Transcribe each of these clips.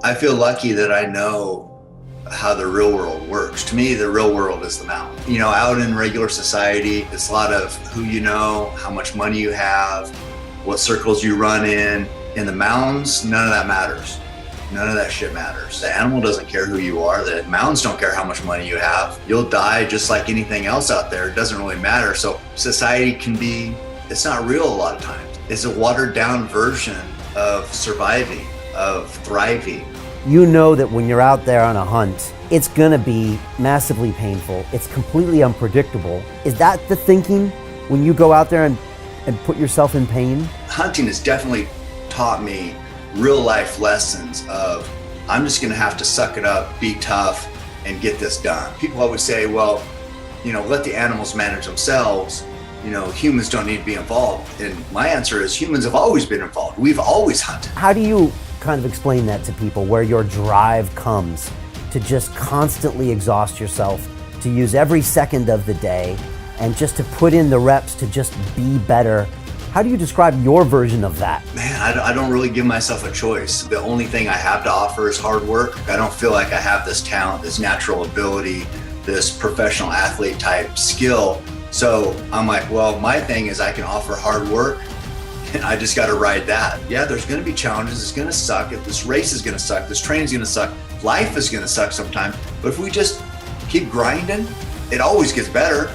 I feel lucky that I know how the real world works. To me, the real world is the mountain. You know, out in regular society, it's a lot of who you know, how much money you have, what circles you run in. In the mountains, none of that matters. None of that shit matters. The animal doesn't care who you are. The mountains don't care how much money you have. You'll die just like anything else out there. It doesn't really matter. So society can be, it's not real a lot of times. It's a watered down version of surviving, of thriving. You know that when you're out there on a hunt, it's gonna be massively painful. It's completely unpredictable. Is that the thinking when you go out there and put yourself in pain? Hunting has definitely taught me real life lessons of, I'm just gonna have to suck it up, be tough, and get this done. People always say, well, you know, let the animals manage themselves. You know, humans don't need to be involved. And my answer is humans have always been involved. We've always hunted. How do you kind of explain that to people, where your drive comes to just constantly exhaust yourself, to use every second of the day, and just to put in the reps to just be better? How do you describe your version of that? Man, I don't really give myself a choice. The only thing I have to offer is hard work. I don't feel like I have this talent, this natural ability, this professional athlete type skill. So I'm like, well, my thing is I can offer hard work, and I just got to ride that. Yeah, there's going to be challenges. It's going to suck. If this race is going to suck, this train's going to suck, life is going to suck sometimes. But if we just keep grinding, it always gets better.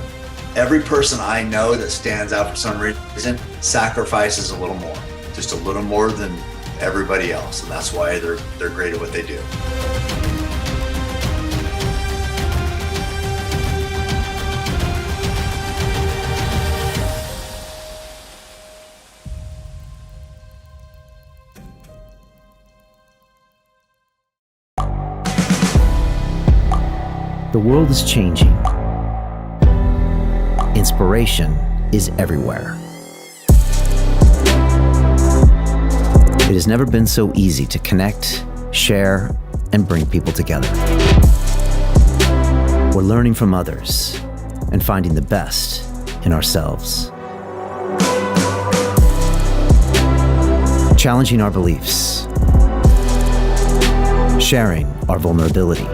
Every person I know that stands out for some reason sacrifices a little more, just a little more than everybody else. And that's why they're great at what they do. The world is changing. Inspiration is everywhere. It has never been so easy to connect, share, and bring people together. We're learning from others and finding the best in ourselves. Challenging our beliefs. Sharing our vulnerability.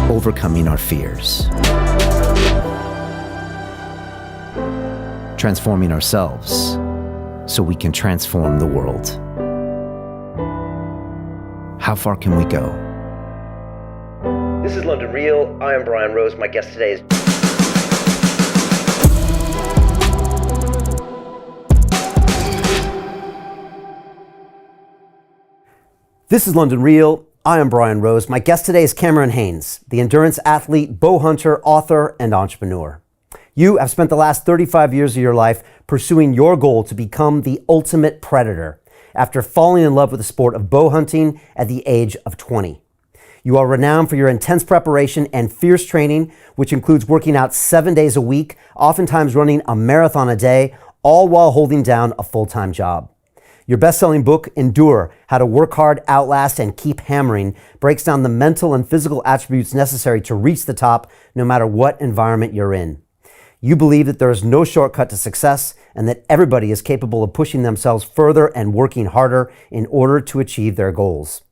Overcoming our fears. Transforming ourselves so we can transform the world. How far can we go? This is London Real. I am Brian Rose. My guest today is This is London Real. I am Brian Rose. My guest today is Cameron Hanes, the endurance athlete, bow hunter, author, and entrepreneur. You have spent the last 35 years of your life pursuing your goal to become the ultimate predator after falling in love with the sport of bow hunting at the age of 20. You are renowned for your intense preparation and fierce training, which includes working out 7 days a week, oftentimes running a marathon a day, all while holding down a full-time job. Your best-selling book, Endure: How to Work Hard, Outlast, and Keep Hammering, breaks down the mental and physical attributes necessary to reach the top, no matter what environment you're in. You believe that there is no shortcut to success and that everybody is capable of pushing themselves further and working harder in order to achieve their goals.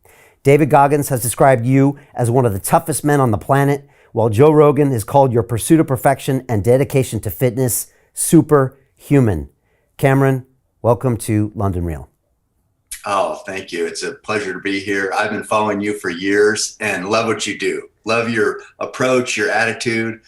David Goggins has described you as one of the toughest men on the planet, while Joe Rogan has called your pursuit of perfection and dedication to fitness superhuman. Cameron, welcome to London Real. Oh, thank you. It's a pleasure to be here. I've been following you for years and love what you do. Love your approach, your attitude,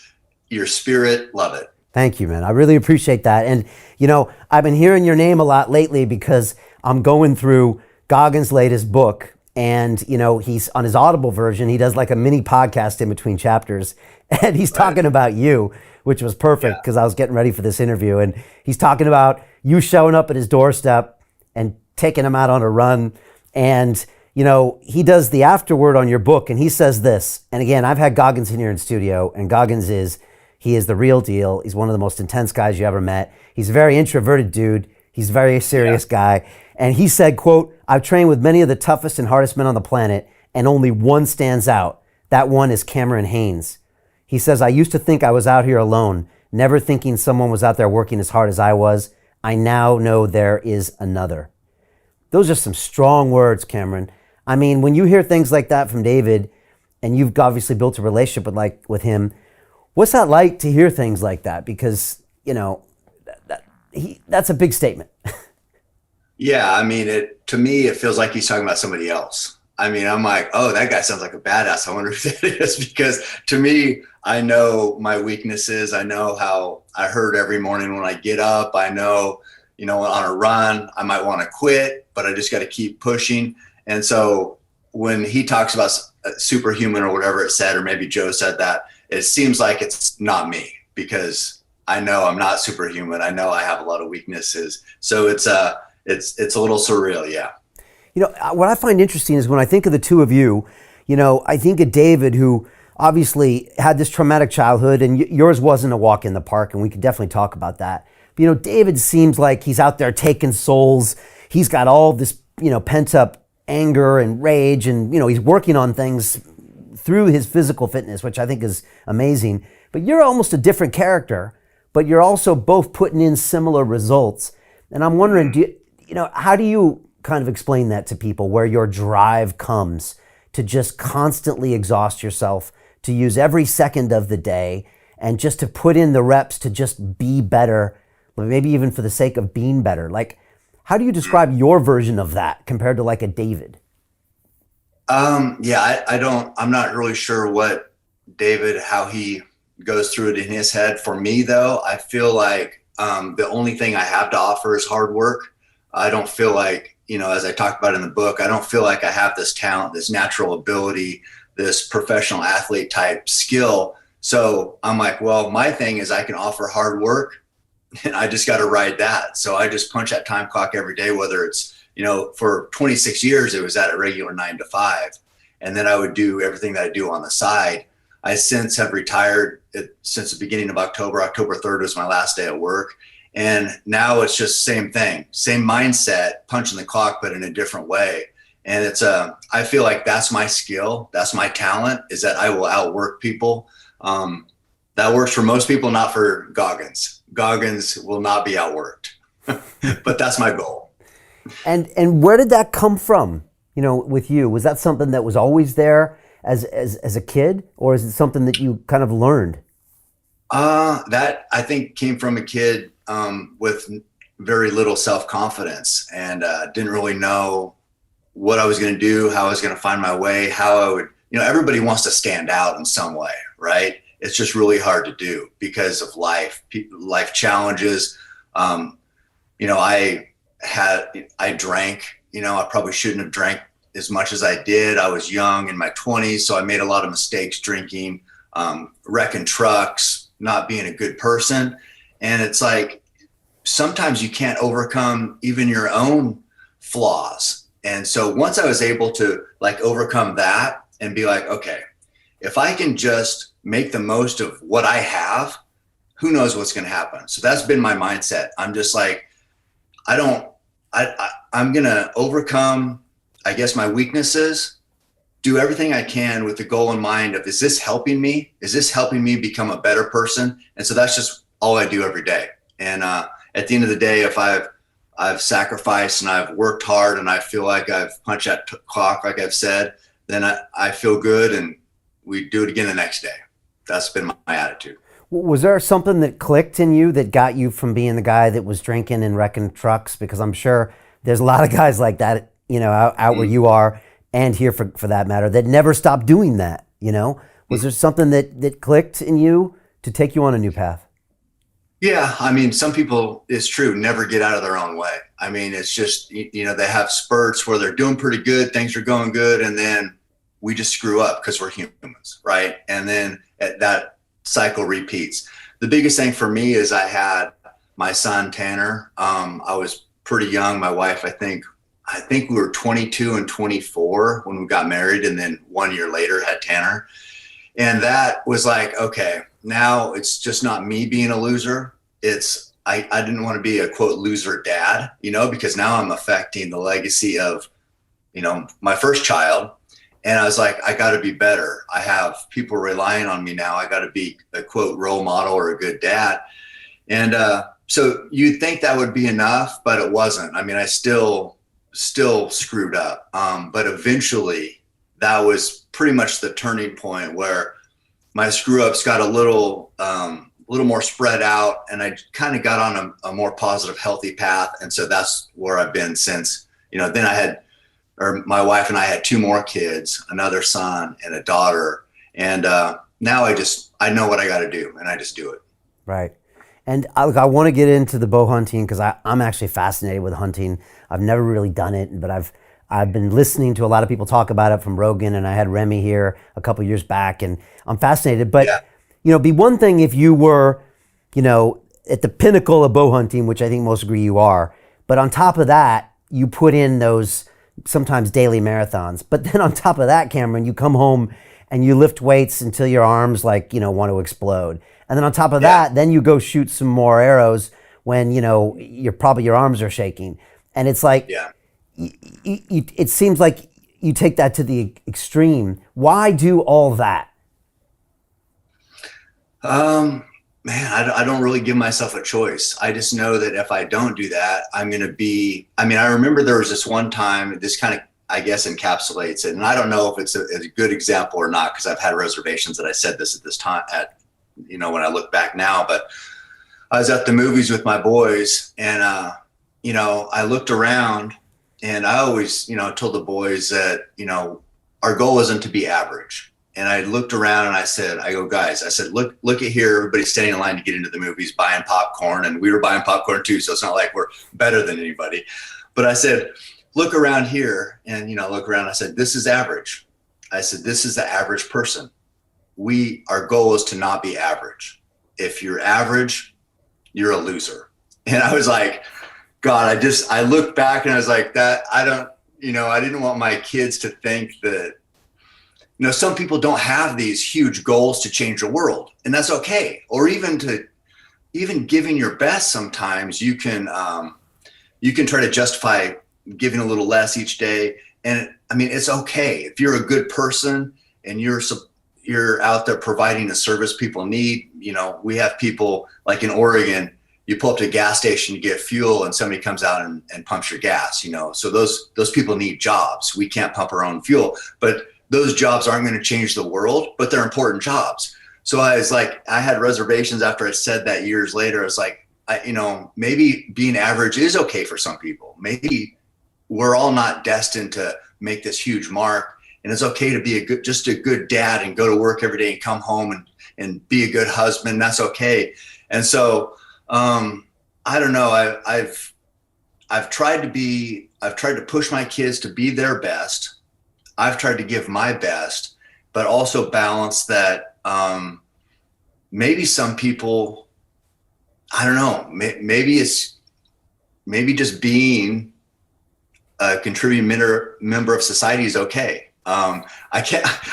your spirit. Love it. Thank you, man. I really appreciate that. And, you know, I've been hearing your name a lot lately because I'm going through Goggins' latest book. And, you know, he's on his Audible version. He does like a mini podcast in between chapters. And he's talking about you, which was perfect because I was getting ready for this interview. And he's talking about you showing up at his doorstep and taking him out on a run. And, you know, he does the afterword on your book and he says this. And again, I've had Goggins in here in studio, and Goggins he is the real deal. He's one of the most intense guys you ever met. He's a very introverted dude. He's a very serious guy. And he said, quote, "I've trained with many of the toughest and hardest men on the planet, and only one stands out. That one is Cameron Hanes." He says, "I used to think I was out here alone, never thinking someone was out there working as hard as I was. I now know there is another." Those are some strong words, Cameron. I mean, when you hear things like that from David, and you've obviously built a relationship with him, what's that like to hear things like that? Because, that's a big statement. Yeah, I mean, to me, it feels like he's talking about somebody else. I mean, I'm like, oh, that guy sounds like a badass. I wonder who that is, because to me, I know my weaknesses. I know how I hurt every morning when I get up. I know, on a run, I might want to quit, but I just got to keep pushing. And so when he talks about superhuman or whatever it said, or maybe Joe said that, it seems like it's not me, because I know I'm not superhuman. I know I have a lot of weaknesses. So it's a little surreal. Yeah. What I find interesting is when I think of the two of you, I think of David, who obviously had this traumatic childhood, and yours wasn't a walk in the park, and we could definitely talk about that. But, David seems like he's out there taking souls. He's got all this, pent up anger and rage, and, he's working on things through his physical fitness, which I think is amazing. But you're almost a different character, but you're also both putting in similar results. And I'm wondering, how do you kind of explain that to people, where your drive comes to just constantly exhaust yourself, to use every second of the day, and just to put in the reps to just be better, maybe even for the sake of being better? Like, how do you describe your version of that compared to like a David? Yeah, I'm not really sure what David, how he goes through it in his head. For me though, I feel like the only thing I have to offer is hard work. I don't feel like, as I talked about in the book, I don't feel like I have this talent, this natural ability, this professional athlete type skill. So I'm like, well, my thing is I can offer hard work, and I just got to ride that. So I just punch that time clock every day, whether it's, for 26 years, it was at a regular 9 to 5. And then I would do everything that I do on the side. I since have retired since the beginning of October. October 3rd was my last day at work. And now it's just same thing, same mindset, punching the clock, but in a different way. And I feel like that's my skill. That's my talent, is that I will outwork people. That works for most people, not for Goggins. Goggins will not be outworked, but that's my goal. And where did that come from? With you, was that something that was always there as a kid, or is it something that you kind of learned? That I think came from a kid with very little self-confidence, and didn't really know what I was going to do, how I was going to find my way, how I would, everybody wants to stand out in some way, right? It's just really hard to do because of life challenges. I drank, I probably shouldn't have drank as much as I did. I was young, in my 20s, so I made a lot of mistakes drinking, wrecking trucks, not being a good person. And it's like, sometimes you can't overcome even your own flaws. And so once I was able to overcome that and be like, okay, if I can just make the most of what I have, who knows what's going to happen? So that's been my mindset. I'm just like, I'm going to overcome, I guess, my weaknesses, do everything I can with the goal in mind of, is this helping me? Is this helping me become a better person? And so that's just all I do every day. And at the end of the day, if I've sacrificed and I've worked hard and I feel like I've punched that clock, like I've said, then I feel good, and we do it again the next day. That's been my attitude. Was there something that clicked in you that got you from being the guy that was drinking and wrecking trucks? Because I'm sure there's a lot of guys like that, out where you are, and here for that matter, that never stopped doing that. Was there something that clicked in you to take you on a new path? Yeah, I mean, some people, it's true, never get out of their own way. I mean, it's just, they have spurts where they're doing pretty good, things are going good, and then we just screw up because we're humans, right? And then that cycle repeats. The biggest thing for me is I had my son, Tanner. I was pretty young. My wife, I think we were 22 and 24 when we got married, and then 1 year later had Tanner. And that was like, okay, now it's just not me being a loser. I didn't want to be a quote loser dad, because now I'm affecting the legacy of, my first child. And I was like, I got to be better. I have people relying on me now. I got to be a quote role model or a good dad. And so you'd think that would be enough, but it wasn't. I mean, I still still screwed up. But eventually that was pretty much the turning point where my screw ups got a little more spread out, and I kind of got on a more positive, healthy path. And so that's where I've been since, then my wife and I had two more kids, another son and a daughter. And now I know what I got to do, and I just do it. Right. And I want to get into the bow hunting because I'm actually fascinated with hunting. I've never really done it, but I've been listening to a lot of people talk about it from Rogan, and I had Remy here a couple years back, and I'm fascinated. But, Yeah. It'd be one thing if you were, at the pinnacle of bow hunting, which I think most agree you are. But on top of that, you put in those sometimes daily marathons. But then on top of that, Cameron, you come home and you lift weights until your arms want to explode. And then on top of that, then you go shoot some more arrows when, your arms are shaking. And it's like, it seems like you take that to the extreme. Why do all that? Man, I don't really give myself a choice. I just know that if I don't do that, I'm going to be, I remember there was this one time, this kind of, I guess, encapsulates it. And I don't know if it's a good example or not, because I've had reservations that I said this at this time when I look back now, but I was at the movies with my boys, and, I looked around, and I always, told the boys that, our goal isn't to be average. And I looked around and I said, guys, I said, look at here. Everybody's standing in line to get into the movies, buying popcorn. And we were buying popcorn too. So it's not like we're better than anybody. But I said, look around here, and, look around. I said, this is average. I said, this is the average person. Our goal is to not be average. If you're average, you're a loser. And I was like, God, I looked back and I was like, I didn't want my kids to think that, some people don't have these huge goals to change the world, and that's okay. Or even giving your best, sometimes you can try to justify giving a little less each day. And it's okay if you're a good person and you're out there providing a service people need. We have people like in Oregon, you pull up to a gas station to get fuel and somebody comes out and pumps your gas, so those people need jobs. We can't pump our own fuel, but those jobs aren't going to change the world, but they're important jobs. So I was like, I had reservations after I said that years later. I was like, maybe being average is okay for some people. Maybe we're all not destined to make this huge mark, and it's okay to be just a good dad and go to work every day and come home and be a good husband. That's okay. And so, I don't know. I've tried to push my kids to be their best. I've tried to give my best, but also balance that. Maybe some people, I don't know, maybe just being a contributing member of society is okay. I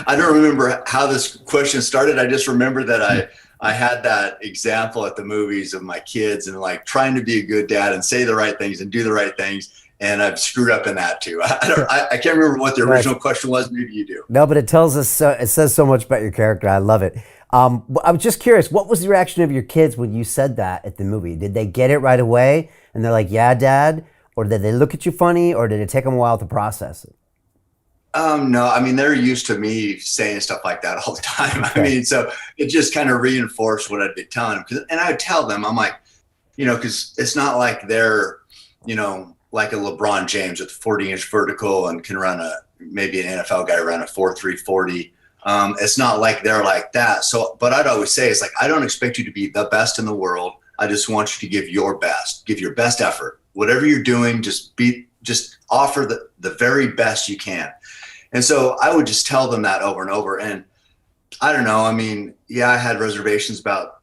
don't remember how this question started. I just remember that I had that example at the movies of my kids and like trying to be a good dad and say the right things and do the right things. And I've screwed up in that too. I can't remember what the original question was. Maybe you do. No, but it tells us, it says so much about your character. I love it. I was just curious, what was the reaction of your kids when you said that at the movie? Did they get it right away? And they're like, yeah, Dad? Or did they look at you funny? Or did it take them a while to process it? No, they're used to me saying stuff like that all the time. Okay. So it just kind of reinforced what I'd been telling them. And I would tell them, I'm like, because it's not like they're, like a LeBron James with 40-inch vertical and can run maybe an NFL guy run a 4.3 40. It's not like they're like that. So, but I'd always say, it's like, I don't expect you to be the best in the world. I just want you to give your best effort. Whatever you're doing, just offer the very best you can. And so I would just tell them that over and over. And I don't know, I had reservations about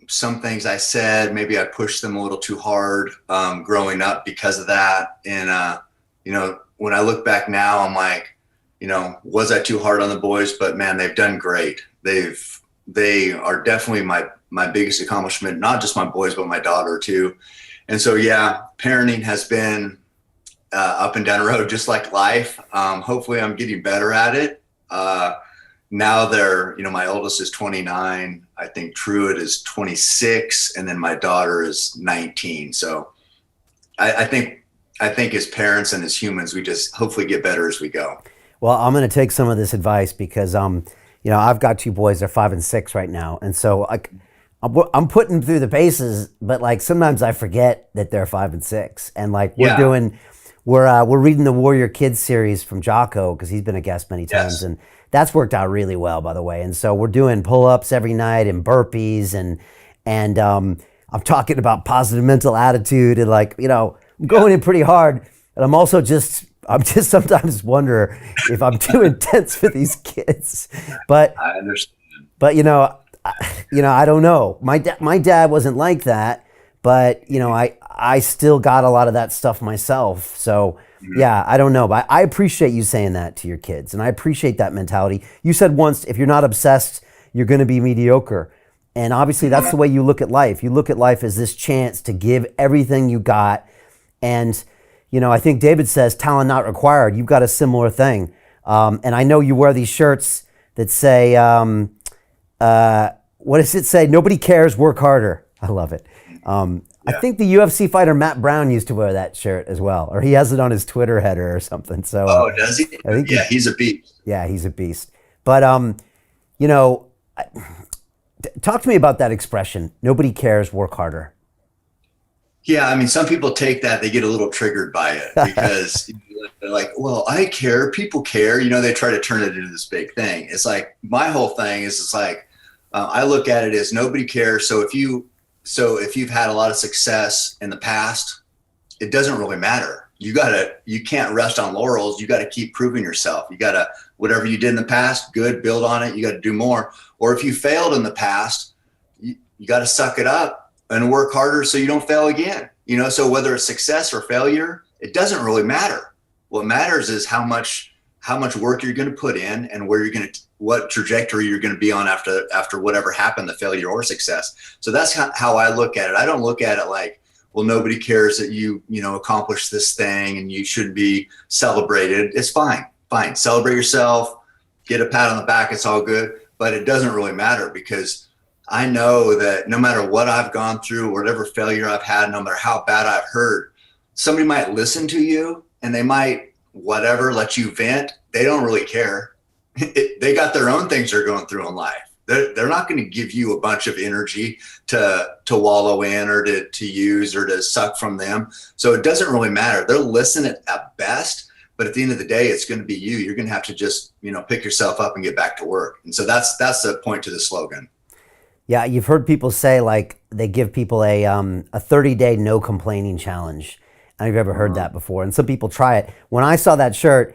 some things I said. Maybe I pushed them a little too hard growing up because of that. And, when I look back now, I'm like, was I too hard on the boys? But man, they've done great. They are definitely my biggest accomplishment, not just my boys, but my daughter too. And so, yeah, parenting has been up and down the road, just like life. Hopefully I'm getting better at it. Now my oldest is 29. I think Truett is 26. And then my daughter is 19. So I think I think as parents and as humans, we just hopefully get better as we go. Well, I'm going to take some of this advice because, I've got two boys. They're 5 and 6 right now, and so I'm putting them through the paces. But like sometimes I forget that they're 5 and 6, and like we're reading the Warrior Kids series from Jocko because he's been a guest many times, Yes. and that's worked out really well, by the way. And so we're doing pull-ups every night and burpees, and I'm talking about positive mental attitude, and I'm going in pretty hard, and I'm just sometimes wonder if I'm too intense for these kids. But I understand. but I don't know. My dad wasn't like that, but I still got a lot of that stuff myself. So yeah, I don't know. But I appreciate you saying that to your kids, and I appreciate that mentality. You said once, if you're not obsessed, you're going to be mediocre. And obviously that's the way you look at life. You look at life as this chance to give everything you got. And I think David says talent not required. You've got a similar thing. And I know you wear these shirts that say, what does it say? Nobody cares, work harder. I love it. I think the UFC fighter Matt Brown used to wear that shirt as well, or he has it on his Twitter header or something. So, Does he? I think he's a beast. yeah, he's a beast. But, talk to me about that expression. Nobody cares, work harder. Yeah, I mean, some people take that, they get a little triggered by it because they're like, well, I care, people care. They try to turn it into this big thing. It's like, my whole thing is, it's like, I look at it as nobody cares. So if you've had a lot of success in the past, it doesn't really matter. You can't rest on laurels. You got to keep proving yourself. You got to, whatever you did in the past, good, build on it. You got to do more. Or if you failed in the past, you got to suck it up and work harder so you don't fail again. So whether it's success or failure, it doesn't really matter. What matters is how much work you're going to put in and what trajectory you're going to be on after whatever happened, the failure or success. So that's how I look at it. I don't look at it like, well, nobody cares that you accomplished this thing and you should be celebrated. It's fine. Celebrate yourself, get a pat on the back. It's all good, but it doesn't really matter because I know that no matter what I've gone through, whatever failure I've had, no matter how bad I've hurt, somebody might listen to you and they might let you vent. They don't really care. They got their own things they're going through in life. They're not going to give you a bunch of energy to wallow in or to use or to suck from them. So it doesn't really matter. They'll listen at best, but at the end of the day, it's going to be you. You're going to have to just, pick yourself up and get back to work. And so that's the point to the slogan. Yeah, you've heard people say like they give people a 30-day no complaining challenge. I don't know if you've ever heard that before. And some people try it. When I saw that shirt,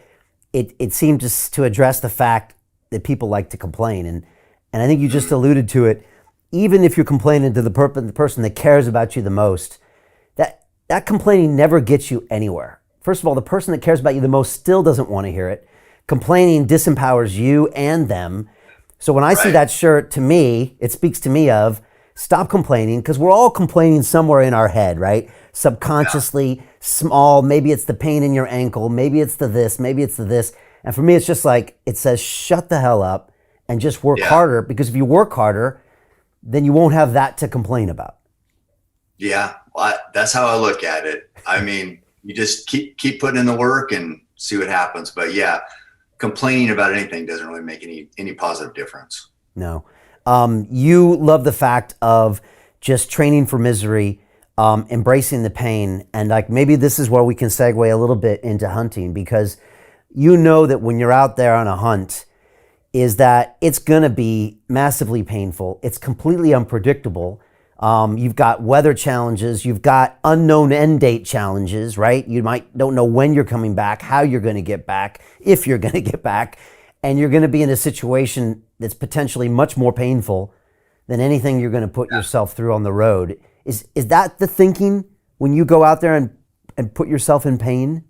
it seemed just to address the fact that people like to complain. And I think you just alluded to it. Even if you're complaining to the person that cares about you the most, that complaining never gets you anywhere. First of all, the person that cares about you the most still doesn't want to hear it. Complaining disempowers you and them. So when I see that shirt, to me, it speaks to me of stop complaining, because we're all complaining somewhere in our head, right? Subconsciously, small, maybe it's the pain in your ankle, maybe it's the this, maybe it's the this. And for me, it's just like, it says, shut the hell up and just work harder, because if you work harder, then you won't have that to complain about. Yeah, well, that's how I look at it. I mean, you just keep putting in the work and see what happens. But yeah, complaining about anything doesn't really make any positive difference. No. You love the fact of just training for misery, embracing the pain. And like, maybe this is where we can segue a little bit into hunting, because you know that when you're out there on a hunt, is that it's going to be massively painful. It's completely unpredictable. You've got weather challenges. You've got unknown end date challenges, right? You don't know when you're coming back, how you're going to get back, if you're going to get back. And you're going to be in a situation that's potentially much more painful than anything you're going to put yourself through on the road. Is that the thinking when you go out there and put yourself in pain?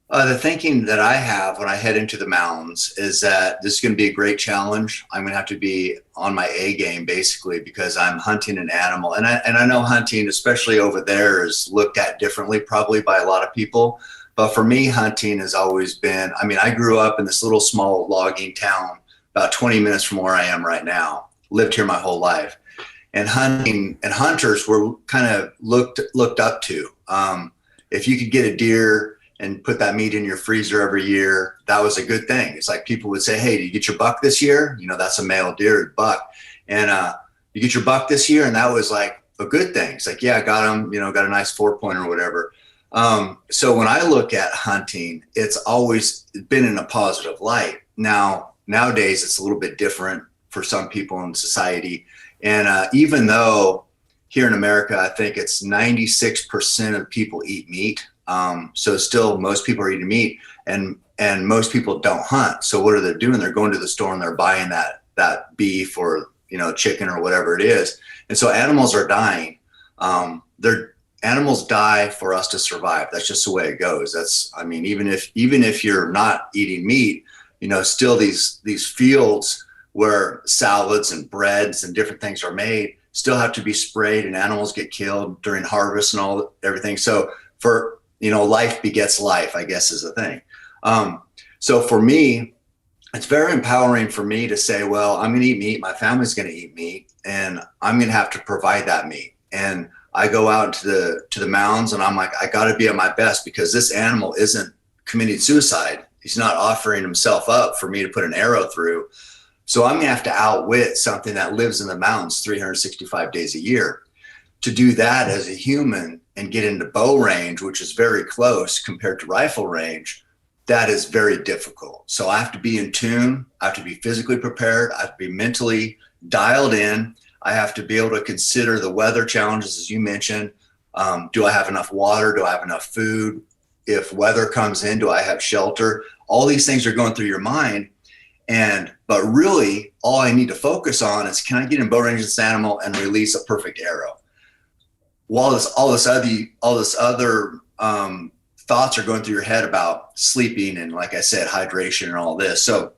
The thinking that I have when I head into the mountains is that this is going to be a great challenge. I'm going to have to be on my A game, basically, because I'm hunting an animal. And I know hunting, especially over there, is looked at differently probably by a lot of people. But for me, hunting has always been, I grew up in this little small logging town about 20 minutes from where I am right now, lived here my whole life. And hunting and hunters were kind of looked up to. if you could get a deer and put that meat in your freezer every year, that was a good thing. It's like people would say, hey, did you get your buck this year? That's a male deer buck. And you get your buck this year. And that was like a good thing. It's like, yeah, I got him, got a nice 4-point or whatever. So when I look at hunting, it's always been in a positive light. Nowadays, it's a little bit different for some people in society. And even though here in America, I think it's 96% of people eat meat. So still most people are eating meat, and most people don't hunt. So what are they doing? They're going to the store and they're buying that beef or, chicken or whatever it is. And so animals are dying. Animals die for us to survive. That's just the way it goes. Even if you're not eating meat, still these fields where salads and breads and different things are made still have to be sprayed, and animals get killed during harvest and everything. So life begets life, I guess, is the thing. So for me, it's very empowering for me to say, well, I'm going to eat meat. My family's going to eat meat, and I'm going to have to provide that meat. And I go out to the mounds, and I'm like, I got to be at my best, because this animal isn't committing suicide. He's not offering himself up for me to put an arrow through. So I'm going to have to outwit something that lives in the mountains 365 days a year. To do that as a human and get into bow range, which is very close compared to rifle range, that is very difficult. So I have to be in tune. I have to be physically prepared. I have to be mentally dialed in. I have to be able to consider the weather challenges, as you mentioned. Do I have enough water? Do I have enough food? If weather comes in, do I have shelter? All these things are going through your mind. But really, all I need to focus on is, can I get in bow range of this animal and release a perfect arrow? While all this other thoughts are going through your head about sleeping and, like I said, hydration and all this. So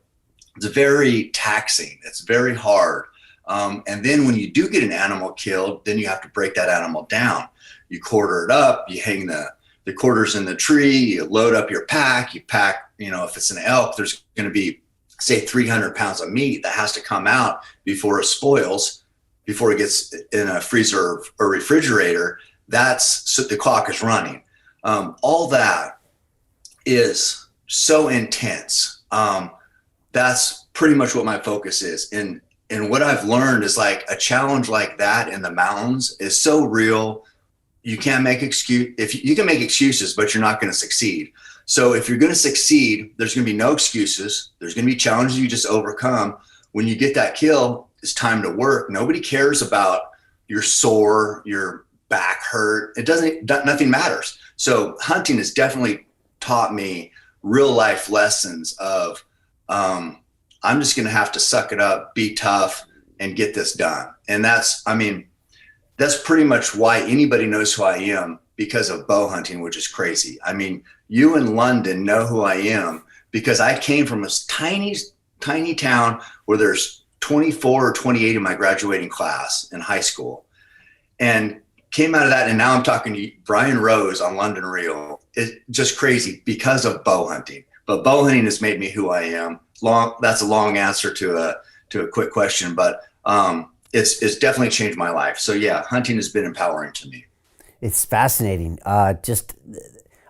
it's very taxing. It's very hard. And then when you do get an animal killed, then you have to break that animal down. You quarter it up. You hang the quarters in the tree. You load up your pack. You pack, if it's an elk, there's going to be, say, 300 pounds of meat that has to come out before it spoils, before it gets in a freezer or refrigerator. So the clock is running. All that is so intense. That's pretty much what my focus is. And what I've learned is, like, a challenge like that in the mountains is so real. You can't make you can make excuses, but you're not going to succeed. So if you're going to succeed, there's going to be no excuses. There's going to be challenges you just overcome. When you get that kill, it's time to work. Nobody cares about your sore, your back hurt. Nothing matters. So hunting has definitely taught me real life lessons of, I'm just going to have to suck it up, be tough, and get this done. And that's pretty much why anybody knows who I am, because of bow hunting, which is crazy. You in London know who I am because I came from a tiny, tiny town where there's 24 or 28 in my graduating class in high school, and came out of that. And now I'm talking to Brian Rose on London Reel. It's just crazy because of bow hunting. But bow hunting has made me who I am. That's a long answer to a quick question, but it's definitely changed my life. So yeah, hunting has been empowering to me. It's fascinating. Just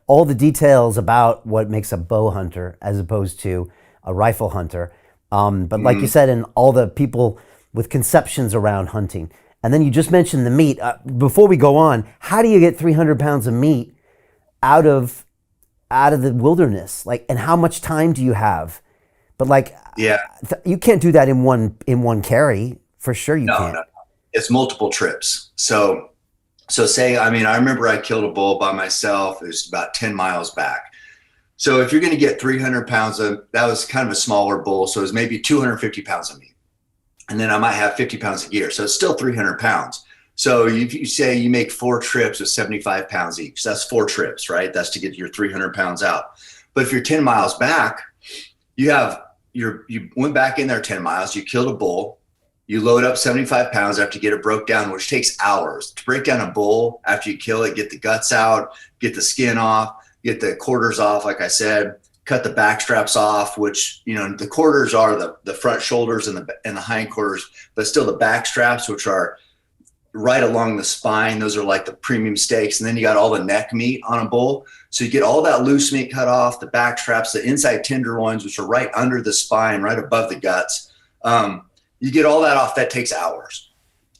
all the details about what makes a bow hunter as opposed to a rifle hunter. But like you said, and all the people with conceptions around hunting. And then you just mentioned the meat. Before we go on, how do you get 300 pounds of meat out of the wilderness? And how much time do you have? But you can't do that in one carry. For sure you can't. No. It's multiple trips. So say, I remember I killed a bull by myself. It was about 10 miles back. So if you're going to get 300 pounds that was kind of a smaller bull. So it was maybe 250 pounds of meat. And then I might have 50 pounds of gear. So it's still 300 pounds. So if you say you make 4 trips with 75 pounds each, that's 4 trips, right? That's to get your 300 pounds out. But if you're 10 miles back, you went back in there 10 miles, you killed a bull, you load up 75 pounds after you get it broke down, which takes hours to break down a bull. After you kill it, get the guts out, get the skin off, get the quarters off, like I said, cut the back straps off, which, the quarters are the front shoulders and the hind quarters, but still the back straps, which are right along the spine. Those are like the premium steaks. And then you got all the neck meat on a bull. So you get all that loose meat cut off, the back straps, the inside tenderloins, which are right under the spine, right above the guts. You get all that off. That takes hours.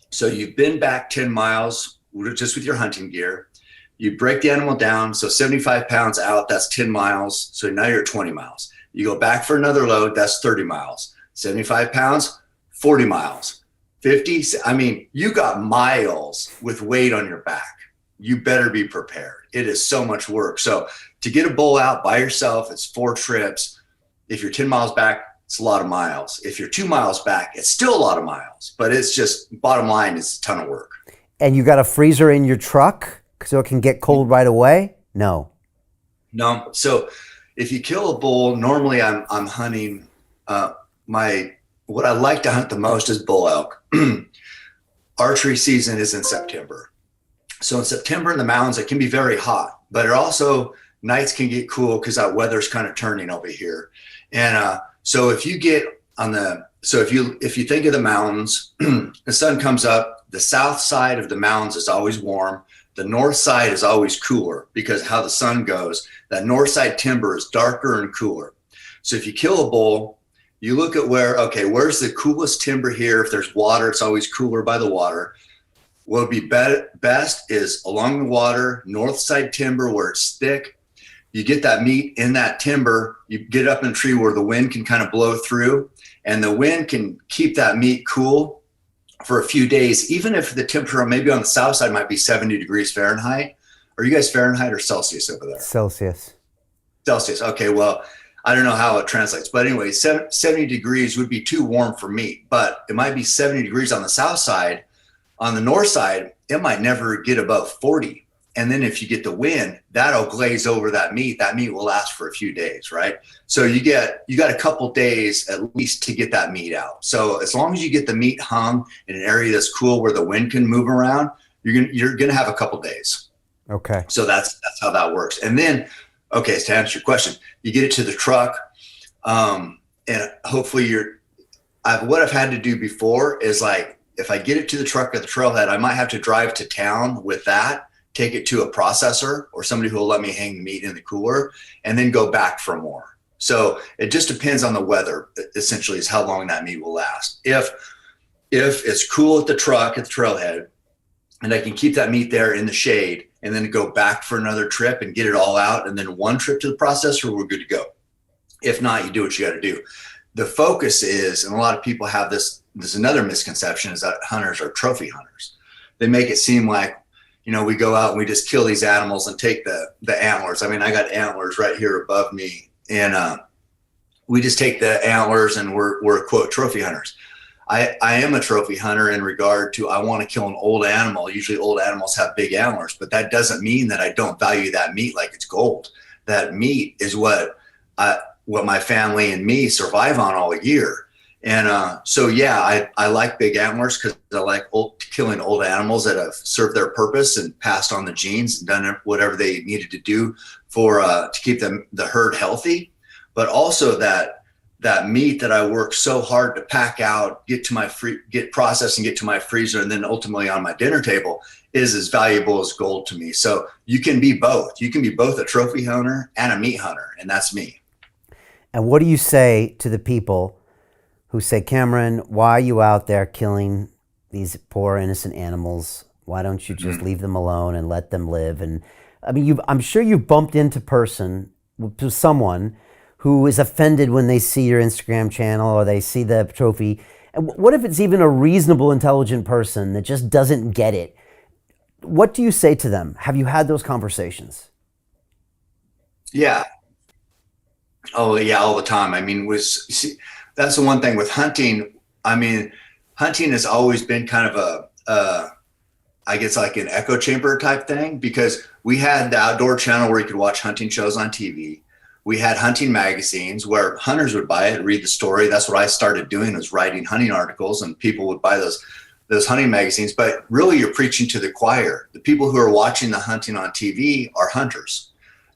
So you've been back 10 miles just with your hunting gear. You break the animal down. So 75 pounds out, that's 10 miles. So now you're at 20 miles. You go back for another load, that's 30 miles. 75 pounds, 40 miles. 50, I mean, you got miles with weight on your back. You better be prepared. It is so much work. So to get a bull out by yourself, it's 4 trips. If you're 10 miles back, it's a lot of miles. If you're 2 miles back, it's still a lot of miles, but it's just, bottom line, it's a ton of work. And you got a freezer in your truck so it can get cold right away? No. So if you kill a bull, normally I'm hunting, what I like to hunt the most is bull elk. Archery season is in September. So in September in the mountains, it can be very hot, but it also, nights can get cool because that weather's kind of turning over here. And so if you get if you think of the mountains, the sun comes up, the south side of the mountains is always warm. The north side is always cooler because how the sun goes, that north side timber is darker and cooler. So if you kill a bull, you look at where's the coolest timber here? If there's water, it's always cooler by the water. What would be best is along the water, north side timber where it's thick. You get that meat in that timber, you get up in a tree where the wind can kind of blow through, and the wind can keep that meat cool for a few days, even if the temperature maybe on the south side might be 70 degrees Fahrenheit. Are you guys Fahrenheit or Celsius over there? Celsius. Okay, well, I don't know how it translates, but anyway, 70 degrees would be too warm for meat, but it might be 70 degrees on the south side. On the north side, it might never get above 40. And then if you get the wind, that'll glaze over that meat. That meat will last for a few days, right? So you got a couple days at least to get that meat out. So as long as you get the meat hung in an area that's cool where the wind can move around, you're gonna have a couple days. Okay. So that's how that works. And then, okay, so to answer your question, you get it to the truck, and hopefully what I've had to do before is like, if I get it to the truck at the trailhead, I might have to drive to town with that, take it to a processor or somebody who will let me hang the meat in the cooler, and then go back for more. So it just depends on the weather, essentially, is how long that meat will last. If it's cool at the truck, at the trailhead, and I can keep that meat there in the shade and then go back for another trip and get it all out, and then one trip to the processor, we're good to go. If not, you do what you got to do. The focus is, and a lot of people have this another misconception, is that hunters are trophy hunters. They make it seem like, we go out and we just kill these animals and take the antlers. I mean, I got antlers right here above me, and we just take the antlers and we're quote trophy hunters. I am a trophy hunter in regard to, I want to kill an old animal. Usually old animals have big antlers, but that doesn't mean that I don't value that meat like it's gold. That meat is what my family and me survive on all year. And so, yeah, I like big antlers because I like killing old animals that have served their purpose and passed on the genes and done whatever they needed to do to keep the herd healthy. But also that meat that I work so hard to pack out, get processed and get to my freezer, and then ultimately on my dinner table is as valuable as gold to me. So you can be both. You can be both a trophy hunter and a meat hunter, and that's me. And what do you say to the people who say, Cameron, why are you out there killing these poor innocent animals? Why don't you just leave them alone and let them live? And I mean, I'm sure you've bumped into someone who is offended when they see your Instagram channel or they see the trophy. And what if it's even a reasonable, intelligent person that just doesn't get it? What do you say to them? Have you had those conversations? Yeah. Oh, yeah, all the time. I mean, that's the one thing with hunting. I mean, hunting has always been kind of I guess like an echo chamber type thing, because we had the Outdoor Channel where you could watch hunting shows on TV. We had hunting magazines where hunters would buy it, read the story. That's what I started doing, was writing hunting articles, and people would buy those hunting magazines. But really, you're preaching to the choir. The people who are watching the hunting on TV are hunters.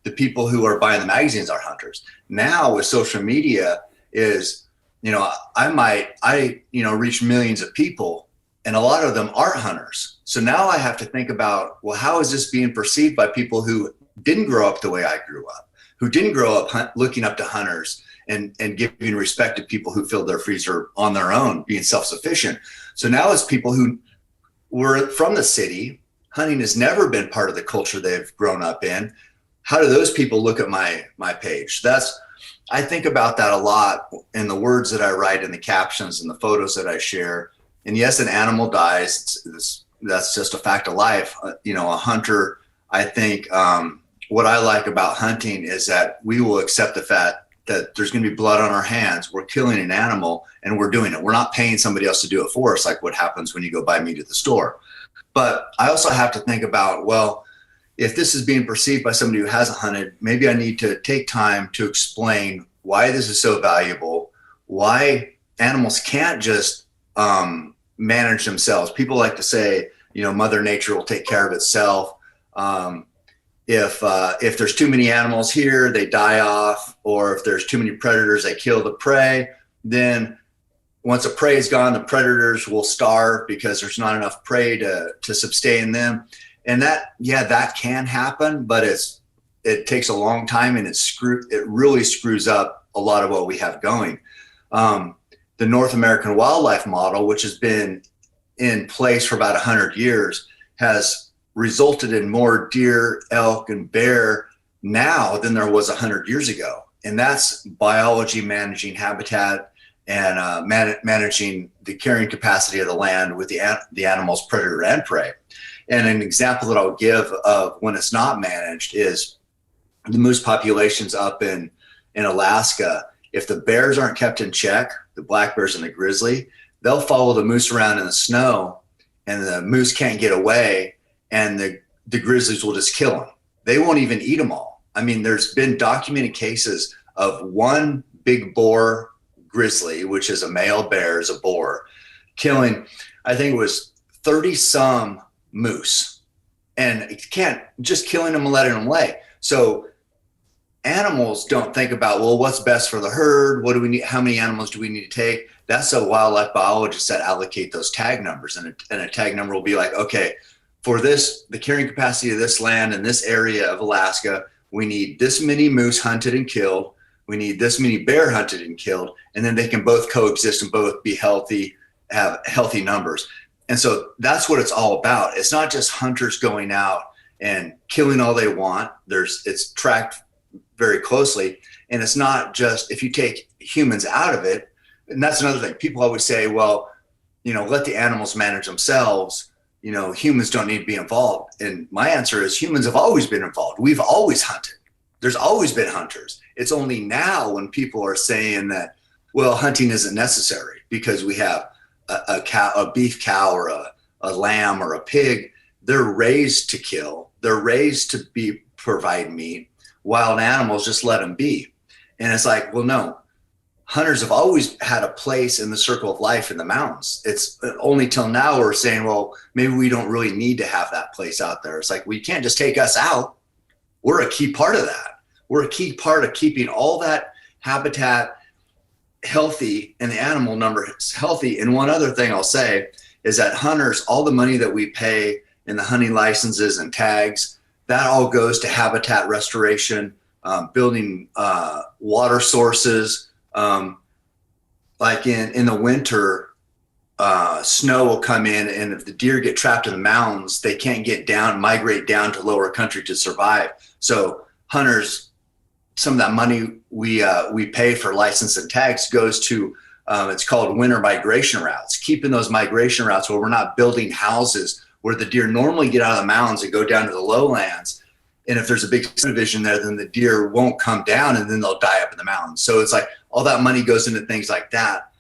The people who are buying the magazines are hunters. Now with social media is, I reach millions of people, and a lot of them aren't hunters. So now I have to think about, well, how is this being perceived by people who didn't grow up the way I grew up, who didn't grow up looking up to hunters and giving respect to people who filled their freezer on their own, being self-sufficient. So now it's people who were from the city. Hunting has never been part of the culture they've grown up in. How do those people look at my page? I think about that a lot in the words that I write, in the captions and the photos that I share. And yes, an animal dies. That's just a fact of life. A hunter, I think what I like about hunting is that we will accept the fact that there's going to be blood on our hands. We're killing an animal and we're doing it. We're not paying somebody else to do it for us, like what happens when you go buy meat at the store. But I also have to think about, well, if this is being perceived by somebody who hasn't hunted, maybe I need to take time to explain why this is so valuable, why animals can't just manage themselves. People like to say, Mother Nature will take care of itself. If there's too many animals here, they die off, or if there's too many predators, they kill the prey. Then once a prey is gone, the predators will starve because there's not enough prey to sustain them. And that can happen, but it takes a long time, and it really screws up a lot of what we have going. The North American wildlife model, which has been in place for about 100 years, has resulted in more deer, elk, and bear now than there was 100 years ago. And that's biology managing habitat and managing the carrying capacity of the land with the animals, predator and prey. And an example that I'll give of when it's not managed is the moose populations up in Alaska. If the bears aren't kept in check, the black bears and the grizzly, they'll follow the moose around in the snow, and the moose can't get away, and the grizzlies will just kill them. They won't even eat them all. I mean, there's been documented cases of one big boar grizzly, which is a male bear, is a boar, killing, I think it was 30 some moose, and it can't just killing them and letting them lay. So animals don't think about, well, what's best for the herd? What do we need? How many animals do we need to take? That's a wildlife biologist that allocate those tag numbers. And a tag number will be like, okay, for this, the carrying capacity of this land in this area of Alaska, we need this many moose hunted and killed. We need this many bear hunted and killed. And then they can both coexist and both be healthy, have healthy numbers. And so that's what it's all about. It's not just hunters going out and killing all they want. It's tracked very closely. And it's not just, if you take humans out of it, and that's another thing. People always say, well, let the animals manage themselves. Humans don't need to be involved. And my answer is, humans have always been involved. We've always hunted. There's always been hunters. It's only now when people are saying that, well, hunting isn't necessary because we have a beef cow or a lamb or a pig. They're raised to kill. They're raised to provide meat. Wild animals, just let them be. And it's like, well, no, hunters have always had a place in the circle of life in the mountains. It's only till now we're saying, well, maybe we don't really need to have that place out there. It's like, we can't just take us out. We're a key part of that. We're a key part of keeping all that habitat healthy and the animal numbers healthy. And one other thing I'll say is that hunters, all the money that we pay in the hunting licenses and tags, that all goes to habitat restoration, building water sources. Like in the winter, snow will come in, and if the deer get trapped in the mountains, they can't migrate down to lower country to survive. So hunters, some of that money we pay for license and tags goes to, it's called winter migration routes, keeping those migration routes where we're not building houses where the deer normally get out of the mountains and go down to the lowlands. And if there's a big subdivision there, then the deer won't come down, and then they'll die up in the mountains. So it's like all that money goes into things like that.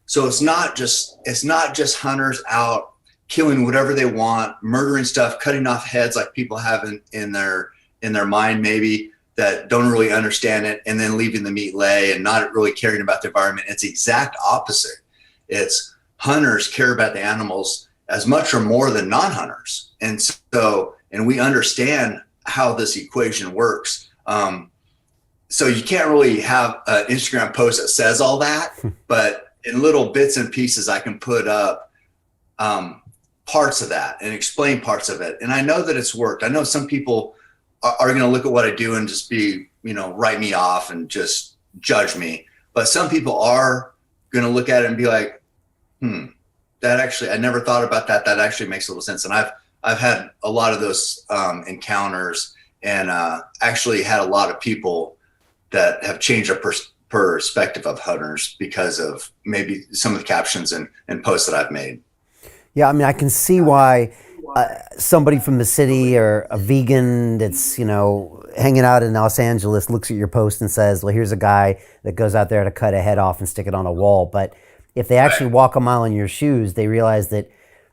So it's not just hunters out killing whatever they want, murdering stuff, cutting off heads like people have in their mind maybe, that don't really understand it, and then leaving the meat lay and not really caring about the environment. It's the exact opposite. It's hunters care about the animals as much or more than non-hunters. And we understand how this equation works. So you can't really have an Instagram post that says all that, but in little bits and pieces I can put up parts of that and explain parts of it. And I know that it's worked. I know some people are going to look at what I do and just be, write me off and just judge me. But some people are going to look at it and be like, that actually, I never thought about that. That actually makes a little sense. And I've had a lot of those encounters, and actually had a lot of people that have changed their perspective of hunters because of maybe some of the captions and posts that I've made. Yeah, I mean, I can see why somebody from the city or a vegan that's, hanging out in Los Angeles looks at your post and says, well, here's a guy that goes out there to cut a head off and stick it on a wall. But if they actually walk a mile in your shoes, they realize that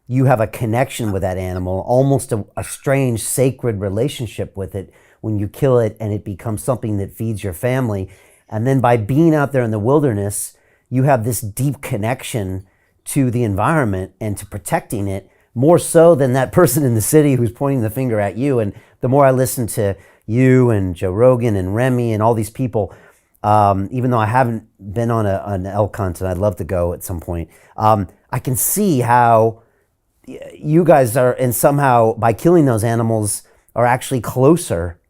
you have a connection with that animal, almost a strange, sacred relationship with it when you kill it, and it becomes something that feeds your family. And then by being out there in the wilderness, you have this deep connection to the environment and to protecting it, more so than that person in the city who's pointing the finger at you. And the more I listen to you and Joe Rogan and Remy and all these people, even though I haven't been on an elk hunt and I'd love to go at some point, I can see how you guys are, and somehow by killing those animals are actually closer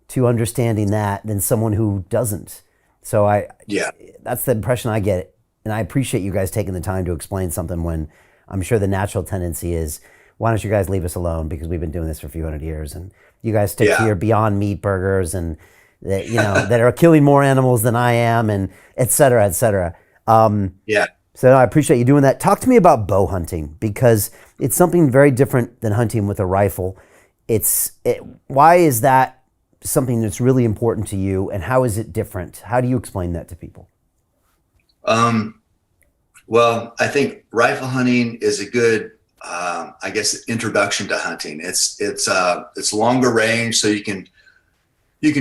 to understanding that than someone who doesn't. So that's the impression I get. And I appreciate you guys taking the time to explain something when I'm sure the natural tendency is, why don't you guys leave us alone, because we've been doing this for a few hundred years, and you guys stick to your Beyond Meat burgers and that, that are killing more animals than I am, and et cetera, et cetera. So I appreciate you doing that. Talk to me about bow hunting, because it's something very different than hunting with a rifle. Why is that something that's really important to you, and how is it different? How do you explain that to people? Well, I think rifle hunting is a good, introduction to hunting. It's longer range, so you can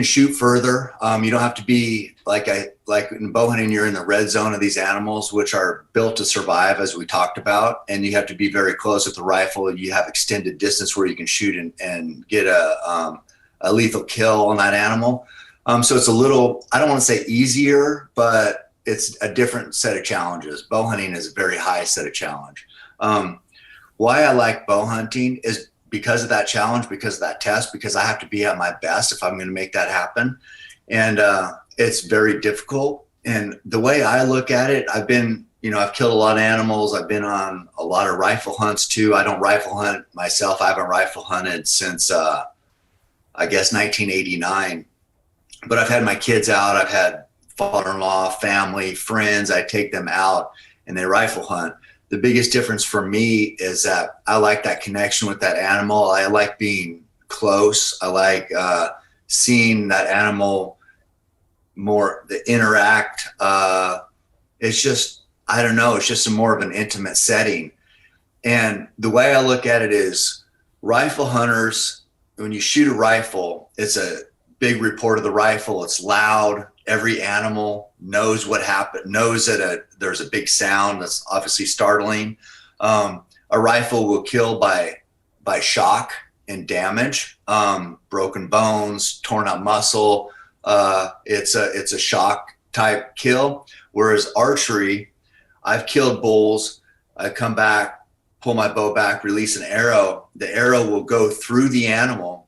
shoot further. You don't have to be like in bow hunting, you're in the red zone of these animals, which are built to survive, as we talked about. And you have to be very close with the rifle. You have extended distance where you can shoot and get a lethal kill on that animal. So it's a little, I don't want to say easier, but it's a different set of challenges. Bow hunting is a very high set of challenge. Why I like bow hunting is because of that challenge, because of that test, because I have to be at my best if I'm going to make that happen. And it's very difficult. And the way I look at it, I've killed a lot of animals. I've been on a lot of rifle hunts too. I don't rifle hunt myself. I haven't rifle hunted since, 1989. But I've had my kids out. I've had father-in-law, family, friends. I take them out and they rifle hunt. The biggest difference for me is that I like that connection with that animal. I like being close. I like seeing that animal more, the interact. It's just, I don't know, it's just more of an intimate setting. And the way I look at it is, rifle hunters, when you shoot a rifle, it's a big report of the rifle. It's loud. Every animal knows what happened, knows that there's a big sound that's obviously startling. A rifle will kill by shock and damage, broken bones, torn up muscle. It's a shock type kill. Whereas archery, I've killed bulls. I come back, pull my bow back, release an arrow. The arrow will go through the animal.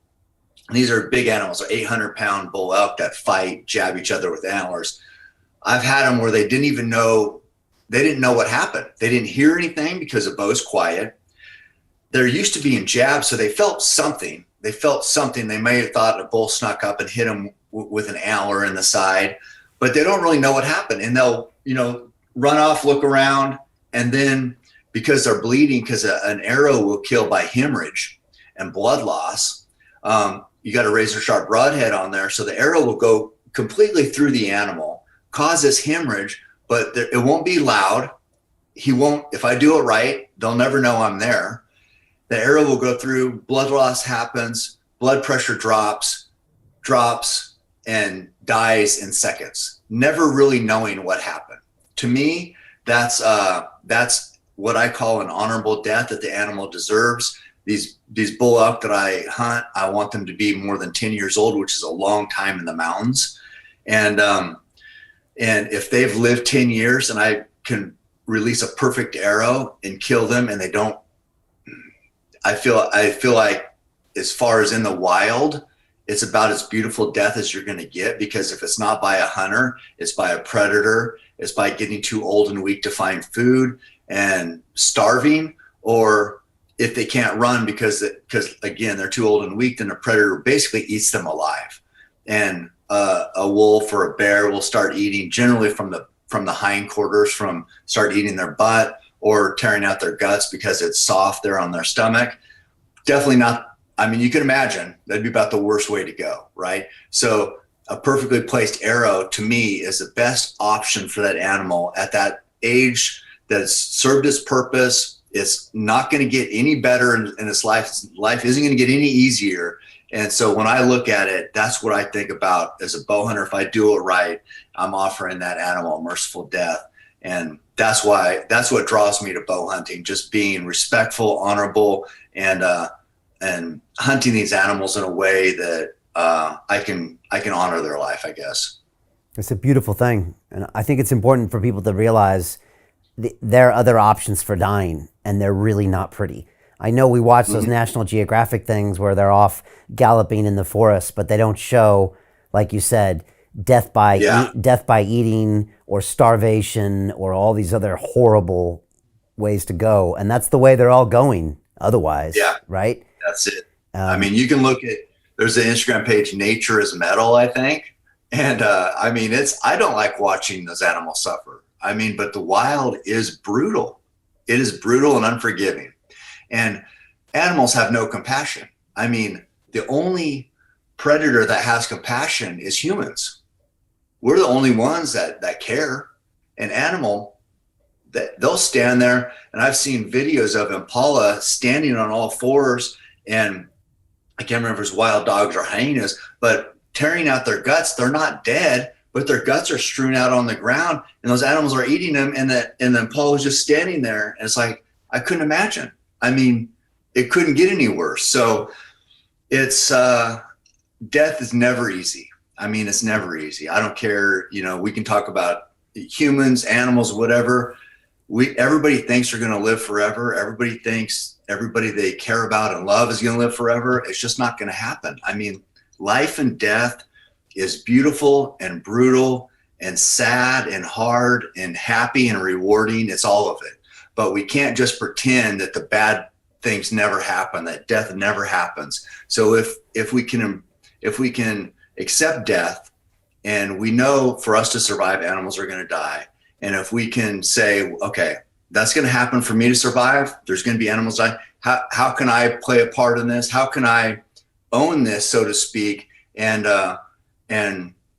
And these are big animals, 800-pound bull elk that fight, jab each other with antlers. I've had them where they didn't know what happened. They didn't hear anything because the bow's quiet. They're used to being jabbed, so they felt something. They may have thought a bull snuck up and hit them with an antler in the side, but they don't really know what happened. And they'll, run off, look around, and then because they're bleeding, because an arrow will kill by hemorrhage and blood loss, you got a razor sharp broadhead on there. So the arrow will go completely through the animal, cause this hemorrhage, but it won't be loud. If I do it right, they'll never know I'm there. The arrow will go through, blood loss happens, blood pressure drops, and dies in seconds, never really knowing what happened. To me, that's what I call an honorable death that the animal deserves. These bull elk that I hunt, I want them to be more than 10 years old, which is a long time in the mountains. And if they've lived 10 years and I can release a perfect arrow and kill them, and they don't I feel like as far as in the wild, it's about as beautiful death as you're going to get, because if it's not by a hunter, it's by a predator. It's by getting too old and weak to find food and starving, or if they can't run because again, they're too old and weak, then a predator basically eats them alive. And a wolf or a bear will start eating generally from the hindquarters, start eating their butt or tearing out their guts because it's soft there on their stomach. Definitely not. I mean, you can imagine that'd be about the worst way to go, right? So a perfectly placed arrow to me is the best option for that animal at that age that's served its purpose. It's not going to get any better in its life. Life isn't going to get any easier. And so when I look at it, that's what I think about as a bow hunter. If I do it right, I'm offering that animal a merciful death. And that's what draws me to bow hunting, just being respectful, honorable, and hunting these animals in a way that I can honor their life, I guess. It's a beautiful thing. And I think it's important for people to realize there are other options for dying, and they're really not pretty. I know we watch those National Geographic things where they're off galloping in the forest, but they don't show, like you said, death by eating or starvation or all these other horrible ways to go. And that's the way they're all going otherwise, right? That's it. I mean, you can look at, there's an Instagram page, Nature is Metal, I think. And I mean, I don't like watching those animals suffer. I mean, but the wild is brutal. It is brutal and unforgiving. And animals have no compassion. I mean, the only predator that has compassion is humans. We're the only ones that care. An animal, that they'll stand there, and I've seen videos of impala standing on all fours, and I can't remember if it's wild dogs or hyenas, but tearing out their guts. They're not dead, but their guts are strewn out on the ground, and those animals are eating them, and the impala is just standing there. And it's like, I couldn't imagine. I mean, it couldn't get any worse. So it's death is never easy. I mean, it's never easy. I don't care. You know, we can talk about humans, animals, whatever. Everybody thinks they're going to live forever. Everybody thinks everybody they care about and love is going to live forever. It's just not going to happen. I mean, life and death is beautiful and brutal and sad and hard and happy and rewarding. It's all of it. But we can't just pretend that the bad things never happen, that death never happens. So if we can accept death, and we know for us to survive, animals are going to die. And if we can say, okay, that's going to happen for me to survive, there's going to be animals die. How can I play a part in this? How can I own this, so to speak, and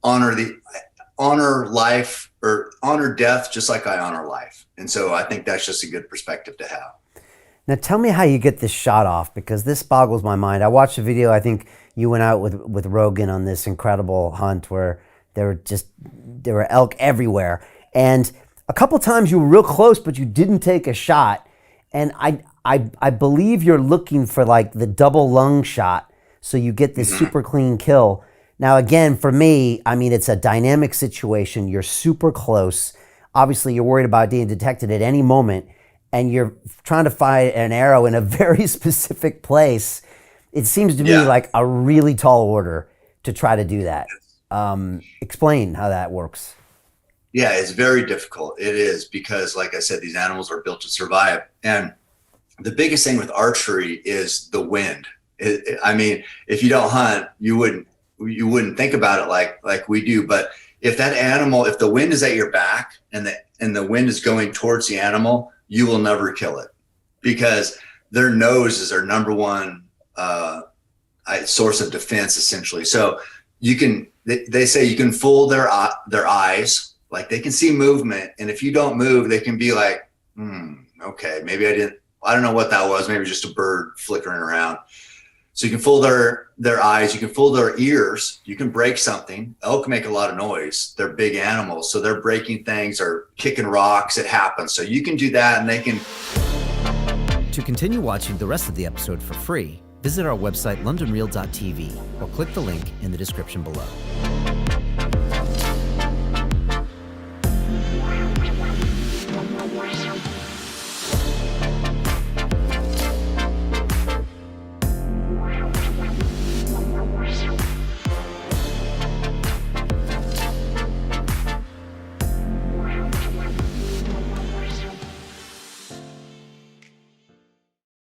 honor life, or honor death just like I honor life? And so I think that's just a good perspective to have. Now tell me how you get this shot off, because this boggles my mind. I watched a video, I think you went out with Rogan on this incredible hunt where there were elk everywhere. And a couple times you were real close, but you didn't take a shot. And I believe you're looking for like the double lung shot, so you get this super clean kill. Now, again, for me, I mean, it's a dynamic situation. You're super close. Obviously, you're worried about being detected at any moment, and you're trying to fire an arrow in a very specific place. It seems to me like a really tall order to try to do that. Explain how that works. Yeah, it's very difficult. It is, because like I said, these animals are built to survive. And the biggest thing with archery is the wind. I mean, if you don't hunt, you wouldn't think about it like we do. But if that animal, if the wind is at your back and the wind is going towards the animal, you will never kill it, because their nose is their number one source of defense, essentially. So they say you can fool their eyes. Like, they can see movement, and if you don't move, they can be like, okay, maybe I don't know what that was. Maybe just a bird flickering around. So you can fool their eyes, you can fool their ears, you can break something. Elk make a lot of noise. They're big animals, so they're breaking things or kicking rocks. It happens. So you can do that, and they can. To continue watching the rest of the episode for free, visit our website londonreal.tv or click the link in the description below.